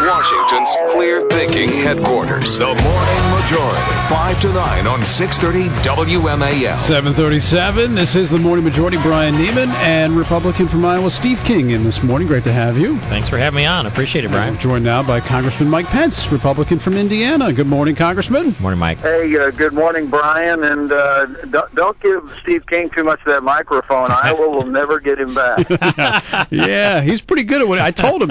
Washington's clear-thinking headquarters. The Morning Majority, 5 to 9 on 630 WMAL. 7:37. This is the Morning Majority. Brian Neiman and Republican from Iowa, Steve King, in this morning. Great to have you. Thanks for having me on. Appreciate it, Brian. We're joined now by Congressman Mike Pence, Republican from Indiana. Good morning, Congressman. Morning, Mike. Hey, good morning, Brian. And don't give Steve King too much of that microphone. Iowa will never get him back. Yeah, he's pretty good at what I told him.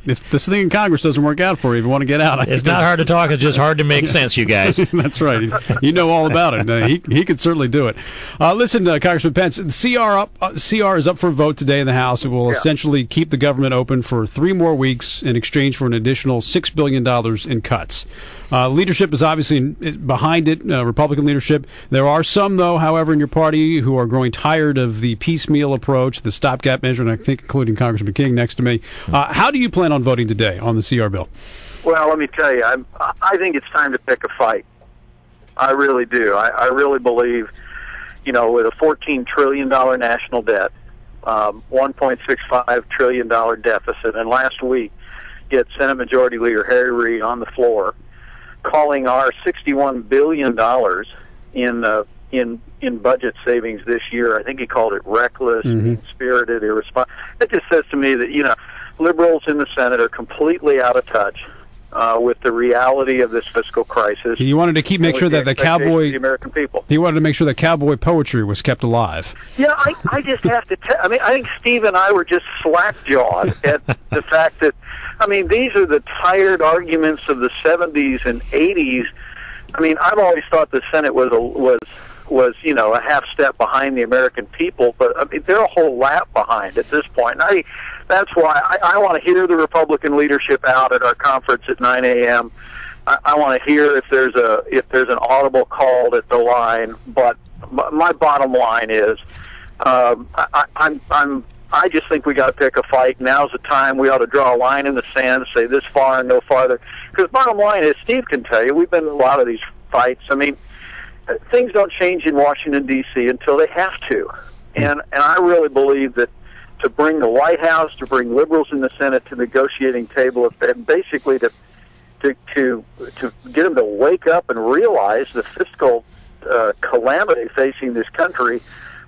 If this thing in Congress doesn't work out for you, if you want to get out, it's not hard to talk. It's just hard to make sense, you guys. That's right. You know all about it. He could certainly do it. Listen, Congressman Pence, the CR is up for a vote today in the House. It will essentially keep the government open for 3 more weeks in exchange for an additional $6 billion in cuts. Leadership is obviously behind it, Republican leadership. There are some, though, however, in your party who are growing tired of the piecemeal approach, the stopgap measure, and I think including Congressman King next to me. How do you plan on voting today on the CR bill? Well, let me tell you, I think it's time to pick a fight. I really do. I really believe, with a $14 trillion national debt, $1.65 trillion deficit, and last week, you had Senate Majority Leader Harry Reid on the floor calling our $61 billion in budget savings this year. I think he called it reckless, spirited, irresponsible. It just says to me that, liberals in the Senate are completely out of touch with the reality of this fiscal crisis. He wanted to make sure that the American people. He wanted to make sure that cowboy poetry was kept alive. Yeah, I just have to tell. I think Steve and I were just slack-jawed at the fact that, these are the tired arguments of the 70s and 80s. I've always thought the Senate was a half step behind the American people, but they're a whole lap behind at this point. And that's why I want to hear the Republican leadership out at our conference at 9 a.m. I want to hear if there's an audible call at the line. But my bottom line is, I just think we got to pick a fight. Now's the time. We ought to draw a line in the sand, say this far and no farther. Because bottom line is, Steve can tell you, we've been in a lot of these fights. Things don't change in Washington, D.C. until they have to. And I really believe that to bring the White House, to bring liberals in the Senate to the negotiating table, and basically to get them to wake up and realize the fiscal calamity facing this country,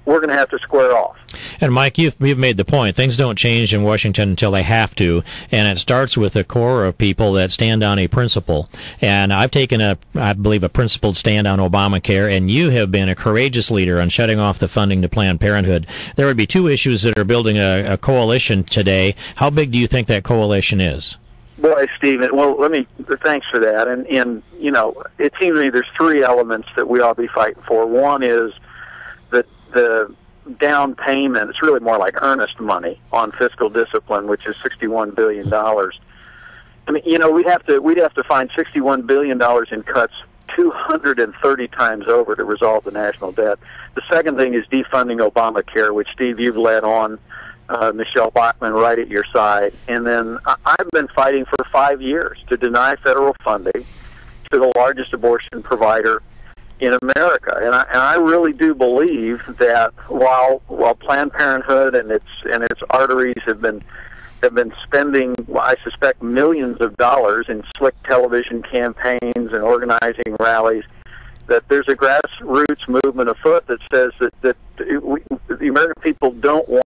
we're going to have to square off. And Mike, you've made the point. Things don't change in Washington until they have to, and it starts with a core of people that stand on a principle. And I've taken I believe, a principled stand on Obamacare, and you have been a courageous leader on shutting off the funding to Planned Parenthood. There would be 2 issues that are building a coalition today. How big do you think that coalition is? Boy, Stephen, well, thanks for that. And it seems to me there's 3 elements that we ought to be fighting for. One is the down payment. It's really more like earnest money on fiscal discipline, which is $61 billion. We'd have to find $61 billion in cuts 230 times over to resolve the national debt. The second thing is defunding Obamacare, which, Steve, you've led on, Michelle Bachmann right at your side. And then I've been fighting for 5 years to deny federal funding to the largest abortion provider in America, and I really do believe that while Planned Parenthood and its arteries have been spending, I suspect, millions of dollars in slick television campaigns and organizing rallies, that there's a grassroots movement afoot that says that the American people don't want